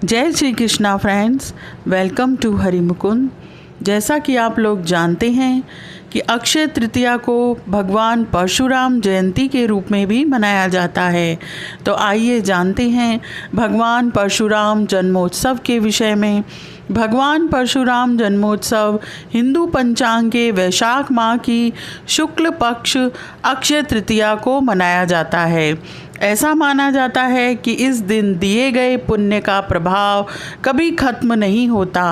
जय Shri Krishna friends, welcome to Hari Mukund. जैसा कि आप लोग जानते हैं कि अक्षय तृतीया को भगवान परशुराम जयंती के रूप में भी मनाया जाता है। तो आइए जानते हैं भगवान परशुराम जन्मोत्सव के विषय में। भगवान परशुराम जन्मोत्सव हिंदू पंचांग के वैशाख माह की शुक्ल पक्ष अक्षय तृतीया को मनाया जाता है। ऐसा माना जाता है कि इस दिन दिए गए पुण्य का प्रभाव कभी खत्म नहीं होता।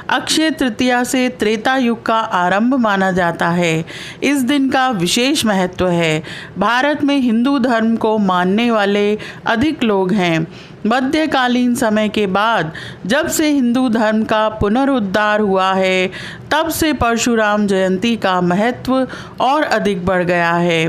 अक्षय तृतीया से त्रेता युग का आरंभ माना जाता है। इस दिन का विशेष महत्व है। भारत में हिंदू धर्म को मानने वाले अधिक लोग हैं। मध्यकालीन समय के बाद जब से हिंदू धर्म का पुनरुद्धार हुआ है, तब से परशुराम जयंती का महत्व और अधिक बढ़ गया है।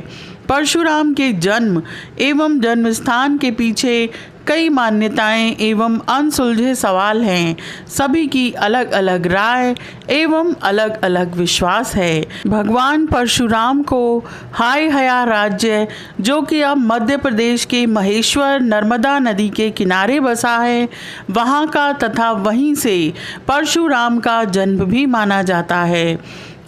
परशुराम के जन्म एवं जन्म स्थान के पीछे कई मान्यताएं एवं अनसुलझे सवाल हैं। सभी की अलग अलग राय एवं अलग अलग विश्वास है। भगवान परशुराम को हाय हया राज्य, जो कि अब मध्य प्रदेश के महेश्वर नर्मदा नदी के किनारे बसा है, वहाँ का तथा वहीं से परशुराम का जन्म भी माना जाता है।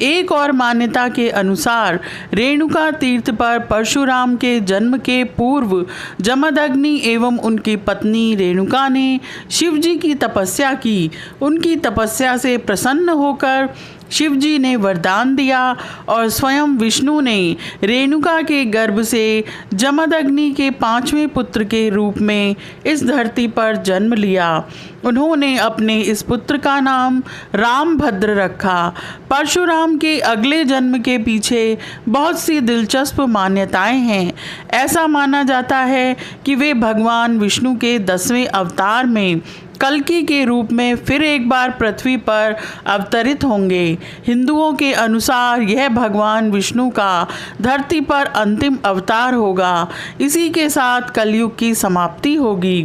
एक और मान्यता के अनुसार रेणुका तीर्थ पर परशुराम के जन्म के पूर्व जमदग्नि एवं उनकी पत्नी रेणुका ने शिवजी की तपस्या की। उनकी तपस्या से प्रसन्न होकर शिवजी ने वरदान दिया और स्वयं विष्णु ने रेणुका के गर्भ से जमदग्नि के 5वें पुत्र के रूप में इस धरती पर जन्म लिया। उन्होंने अपने इस पुत्र का नाम रामभद्र रखा। परशुराम के अगले जन्म के पीछे बहुत सी दिलचस्प मान्यताएं हैं। ऐसा माना जाता है कि वे भगवान विष्णु के 10वें अवतार में कल्कि के रूप में फिर एक बार पृथ्वी पर अवतरित होंगे। हिंदुओं के अनुसार यह भगवान विष्णु का धरती पर अंतिम अवतार होगा। इसी के साथ कलयुग की समाप्ति होगी।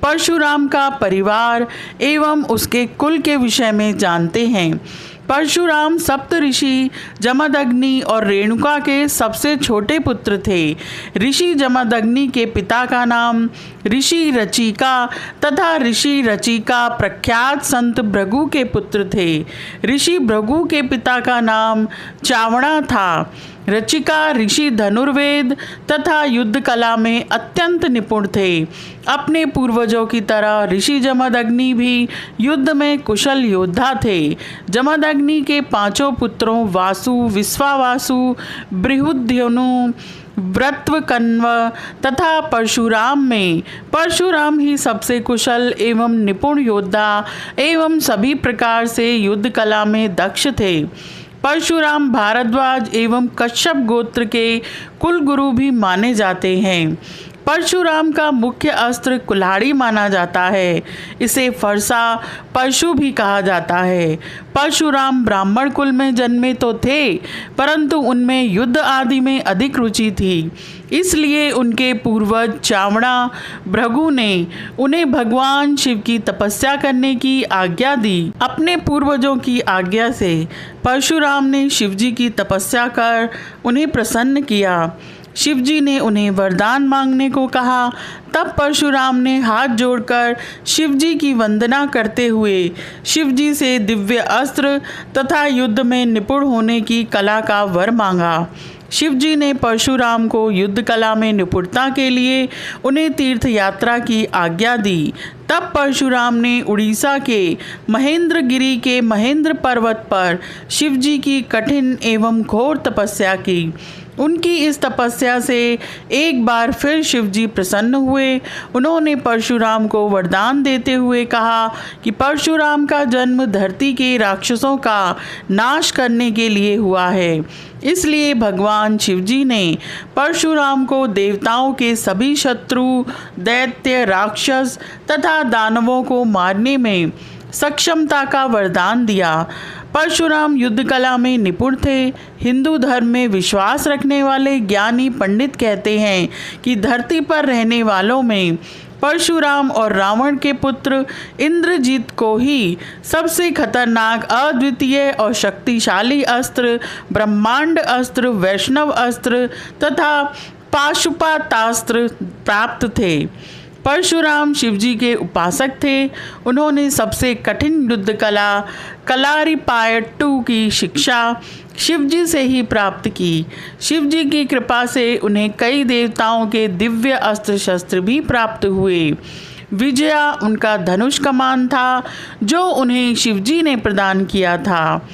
परशुराम का परिवार एवं उसके कुल के विषय में जानते हैं। परशुराम सप्त ऋषि जमदग्नि और रेणुका के सबसे छोटे पुत्र थे। ऋषि जमदग्नि के पिता का नाम ऋषि रचिका तथा ऋषि रचिका प्रख्यात संत भृगु के पुत्र थे। ऋषि भृगु के पिता का नाम चावड़ा था। रचिका ऋषि धनुर्वेद तथा युद्ध कला में अत्यंत निपुण थे। अपने पूर्वजों की तरह ऋषि जमदग्नि भी युद्ध में कुशल योद्धा थे। जमदग्नि के 5 पुत्रों वासु, विश्वावासु, बृहद्योनु, व्रतवकन्व तथा परशुराम में परशुराम ही सबसे कुशल एवं निपुण योद्धा एवं सभी प्रकार से युद्ध कला में दक्ष थे। परशुराम भारद्वाज एवं कश्यप गोत्र के कुल गुरु भी माने जाते हैं। परशुराम का मुख्य अस्त्र कुल्हाड़ी माना जाता है। इसे फरसा परशु भी कहा जाता है। परशुराम ब्राह्मण कुल में जन्मे तो थे, परंतु उनमें युद्ध आदि में अधिक रुचि थी। इसलिए उनके पूर्वज चावड़ा भृगु ने उन्हें भगवान शिव की तपस्या करने की आज्ञा दी। अपने पूर्वजों की आज्ञा से परशुराम ने शिवजी की तपस्या कर उन्हें प्रसन्न किया। शिवजी ने उन्हें वरदान मांगने को कहा। तब परशुराम ने हाथ जोड़कर शिवजी की वंदना करते हुए शिवजी से दिव्य अस्त्र तथा युद्ध में निपुण होने की कला का वर मांगा। शिवजी ने परशुराम को युद्ध कला में निपुणता के लिए उन्हें तीर्थ यात्रा की आज्ञा दी। तब परशुराम ने उड़ीसा के महेंद्रगिरी के महेंद्र पर्वत पर शिवजी की कठिन एवं घोर तपस्या की। उनकी इस तपस्या से एक बार फिर शिवजी प्रसन्न हुए। उन्होंने परशुराम को वरदान देते हुए कहा कि परशुराम का जन्म धरती के राक्षसों का नाश करने के लिए हुआ है। इसलिए भगवान शिवजी ने परशुराम को देवताओं के सभी शत्रु, दैत्य, राक्षस तथा दानवों को मारने में सक्षमता का वरदान दिया। परशुराम युद्ध कला में निपुण थे। हिंदू धर्म में विश्वास रखने वाले ज्ञानी पंडित कहते हैं कि धरती पर रहने वालों में परशुराम और रावण के पुत्र इंद्रजीत को ही सबसे खतरनाक, अद्वितीय और शक्तिशाली अस्त्र ब्रह्मांड अस्त्र, वैष्णव अस्त्र तथा पाशुपतास्त्र प्राप्त थे। परशुराम शिवजी के उपासक थे। उन्होंने सबसे कठिन युद्ध कला कलारिपायट्टू की शिक्षा शिवजी से ही प्राप्त की। शिवजी की कृपा से उन्हें कई देवताओं के दिव्य अस्त्र शस्त्र भी प्राप्त हुए। विजया उनका धनुष कमान था जो उन्हें शिवजी ने प्रदान किया था।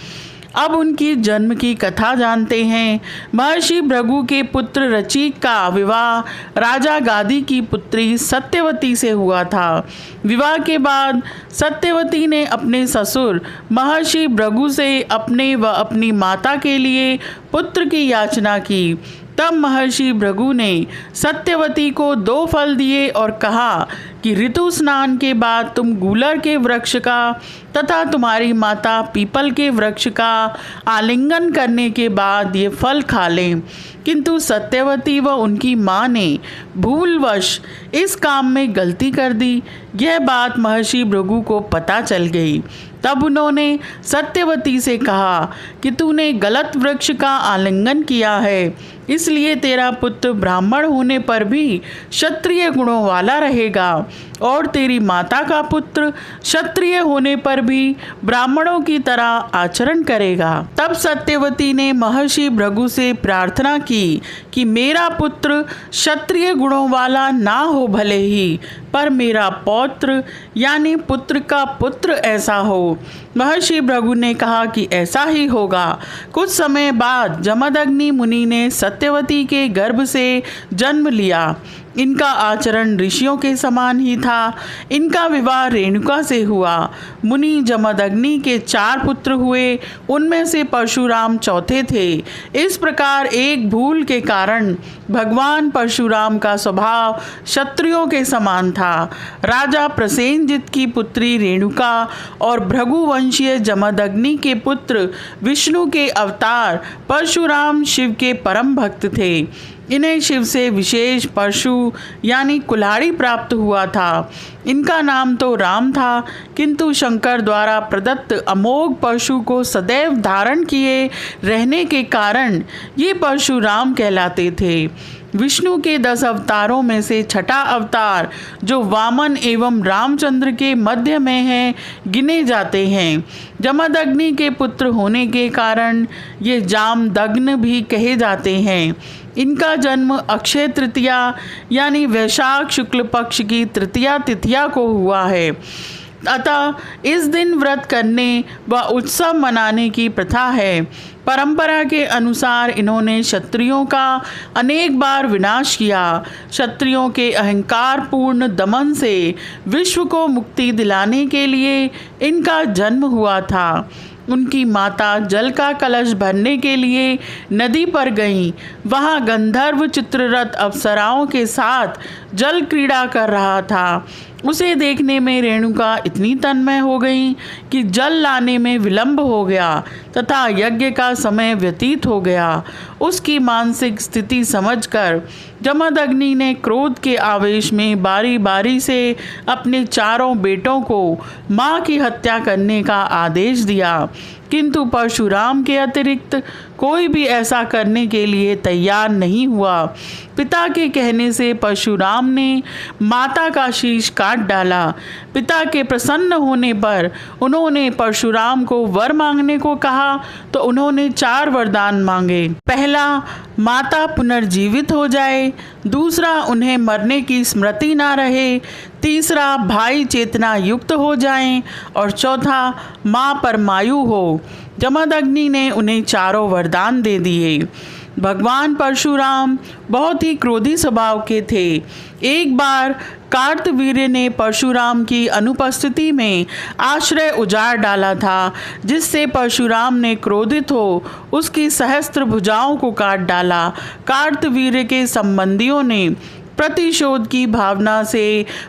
अब उनकी जन्म की कथा जानते हैं। महर्षि भृगु के पुत्र रचिक का विवाह राजा गादी की पुत्री सत्यवती से हुआ था। विवाह के बाद सत्यवती ने अपने ससुर महर्षि भृगु से अपने व अपनी माता के लिए पुत्र की याचना की। तब महर्षि भृगु ने सत्यवती को 2 फल दिए और कहा कि ऋतु स्नान के बाद तुम गूलर के वृक्ष का तथा तुम्हारी माता पीपल के वृक्ष का आलिंगन करने के बाद ये फल खा लें। किंतु सत्यवती व उनकी माँ ने भूलवश इस काम में गलती कर दी। यह बात महर्षि भृगु को पता चल गई। तब उन्होंने सत्यवती से कहा कि तूने गलत वृक्ष का आलिंगन किया है, इसलिए तेरा पुत्र ब्राह्मण होने पर भी क्षत्रिय गुणों वाला रहेगा और तेरी माता का पुत्र क्षत्रिय होने पर भी ब्राह्मणों की तरह आचरण करेगा। तब सत्यवती ने महर्षि भृगु से प्रार्थना की कि मेरा पुत्र क्षत्रिय गुणों वाला ना हो भले ही, पर मेरा पौत्र यानी पुत्र का पुत्र ऐसा हो। महर्षि भृगु ने कहा कि ऐसा ही होगा। कुछ समय बाद जमदग्नि मुनि ने सत्यवती के गर्भ से जन्म लिया। इनका आचरण ऋषियों के समान ही था। इनका विवाह रेणुका से हुआ। मुनि जमदग्नि के 4 पुत्र हुए, उनमें से परशुराम चौथे थे। इस प्रकार एक भूल के कारण भगवान परशुराम का स्वभाव क्षत्रियों के समान था। राजा प्रसेनजित की पुत्री रेणुका और भृगुवंशीय जमदग्नि के पुत्र विष्णु के अवतार परशुराम शिव के परम भक्त थे। इन्हें शिव से विशेष परशु यानी कुल्हाड़ी प्राप्त हुआ था। इनका नाम तो राम था, किंतु शंकर द्वारा प्रदत्त अमोघ परशु को सदैव धारण किए रहने के कारण ये परशुराम कहलाते थे। विष्णु के 10 अवतारों में से छठा अवतार जो वामन एवं रामचंद्र के मध्य में है गिने जाते हैं। जमदग्नि के पुत्र होने के कारण ये जामदग्न भी कहे जाते हैं। इनका जन्म अक्षय तृतीया यानी वैशाख शुक्ल पक्ष की तृतीया तिथिया को हुआ है। अतः इस दिन व्रत करने व उत्सव मनाने की प्रथा है। परंपरा के अनुसार इन्होंने क्षत्रियों का अनेक बार विनाश किया। क्षत्रियों के अहंकार पूर्ण दमन से विश्व को मुक्ति दिलाने के लिए इनका जन्म हुआ था। उनकी माता जल का कलश भरने के लिए नदी पर गईं। वहाँ गंधर्व चित्ररथ अप्सराओं के साथ जल क्रीड़ा कर रहा था। उसे देखने में रेणुका इतनी तन्मय हो गई कि जल लाने में विलंब हो गया तथा यज्ञ का समय व्यतीत हो गया। उसकी मानसिक स्थिति समझकर जमदग्नि ने क्रोध के आवेश में बारी बारी से अपने 4 बेटों को माँ की हत्या करने का आदेश दिया, किंतु परशुराम के अतिरिक्त कोई भी ऐसा करने के लिए तैयार नहीं हुआ। पिता के कहने से परशुराम ने माता का शीश काट डाला। पिता के प्रसन्न होने पर उन्होंने परशुराम को वर मांगने को कहा तो उन्होंने 4 वरदान मांगे। पहला, माता पुनर्जीवित हो जाए। दूसरा, उन्हें मरने की स्मृति ना रहे। तीसरा, भाई चेतना युक्त हो जाएं। और चौथा, माँ परमायु हो। जमदग्नि ने उन्हें 4 वरदान दे दिए। भगवान परशुराम बहुत ही क्रोधी स्वभाव के थे। एक बार कार्तवीर्य ने परशुराम की अनुपस्थिति में आश्रय उजाड़ डाला था, जिससे परशुराम ने क्रोधित हो उसकी सहस्त्र भुजाओं को काट डाला। कार्तवीर्य के संबंधियों ने प्रतिशोध की भावना से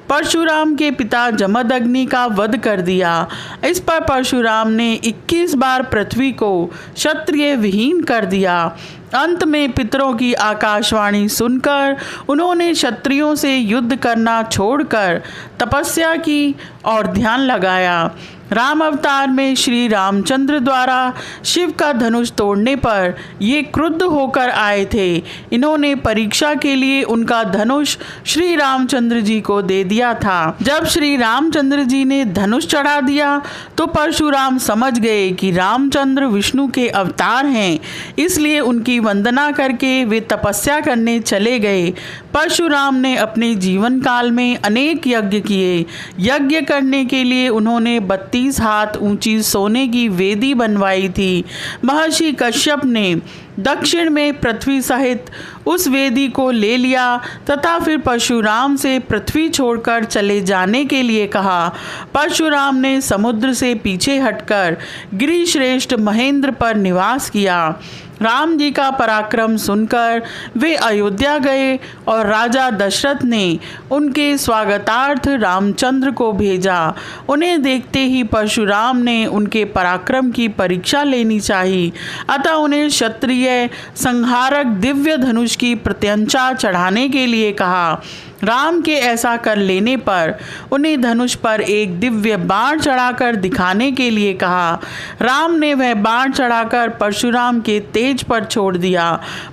परशुराम के पिता जमदग्नि का वध कर दिया। इस पर परशुराम ने 21 बार पृथ्वी को क्षत्रिय विहीन कर दिया। अंत में पितरों की आकाशवाणी सुनकर उन्होंने क्षत्रियों से युद्ध करना छोड़कर तपस्या की और ध्यान लगाया। राम अवतार में श्री रामचंद्र द्वारा शिव का धनुष तोड़ने पर ये क्रुद्ध होकर आए थे। इन्होंने परीक्षा के लिए उनका धनुष श्री रामचंद्र जी को दे दिया था। जब श्री रामचंद्र जी ने धनुष चढ़ा दिया तो परशुराम समझ गए कि रामचंद्र विष्णु के अवतार हैं, इसलिए उनकी वंदना करके वे तपस्या करने चले गए। परशुराम ने अपने जीवन काल में अनेक यज्ञ किए। यज्ञ करने के लिए उन्होंने 32 हाथ ऊंची सोने की वेदी बनवाई थी। महर्षि कश्यप ने दक्षिण में पृथ्वी सहित उस वेदी को ले लिया तथा फिर परशुराम से पृथ्वी छोड़कर चले जाने के लिए कहा। परशुराम ने समुद्र से पीछे हटकर गिरिश्रेष्ठ महेंद्र पर निवास किया। राम जी का पराक्रम सुनकर वे अयोध्या गए और राजा दशरथ ने उनके स्वागतार्थ रामचंद्र को भेजा। उन्हें देखते ही परशुराम ने उनके पराक्रम की परीक्षा लेनी चाहिए, अतः उन्हें क्षत्रिय संहारक दिव्य धनुष की प्रत्यंचा चढ़ाने के लिए कहा। राम के ऐसा कर लेने पर उन्हें धनुष पर एक दिव्य बाण चढ़ाकर दिखाने के लिए कहा। राम ने वह बाण चढ़ाकर परशुराम के तेज पर छोड़ दिया।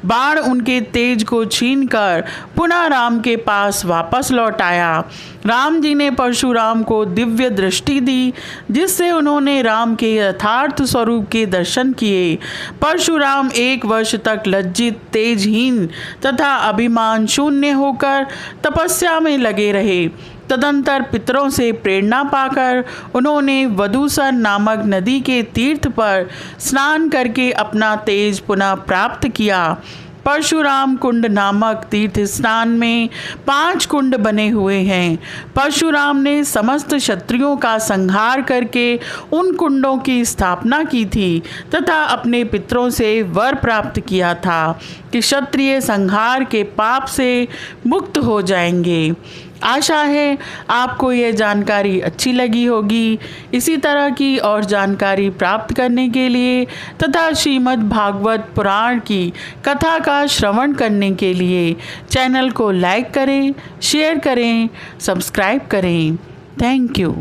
बाण उनके तेज को छीनकर पुनः राम के पास वापस लौट आया। राम जी ने परशुराम को दिव्य दृष्टि दी, जिससे उन्होंने राम के यथार्थ स्वरूप के दर्शन किए। परशुराम 1 वर्ष तक लज्जित, तेजहीन तथा अभिमान शून्य होकर तपस्या में लगे रहे। तदंतर पितरों से प्रेरणा पाकर उन्होंने वधूसर नामक नदी के तीर्थ पर स्नान करके अपना तेज पुनः प्राप्त किया। परशुराम कुंड नामक तीर्थ स्नान में 5 कुंड बने हुए हैं। परशुराम ने समस्त क्षत्रियों का संहार करके उन कुंडों की स्थापना की थी तथा अपने पितरों से वर प्राप्त किया था कि क्षत्रिय संहार के पाप से मुक्त हो जाएंगे। आशा है आपको यह जानकारी अच्छी लगी होगी। इसी तरह की और जानकारी प्राप्त करने के लिए तथा श्रीमद् भागवत पुराण की कथा का श्रवण करने के लिए चैनल को लाइक करें, शेयर करें, सब्सक्राइब करें। Thank you.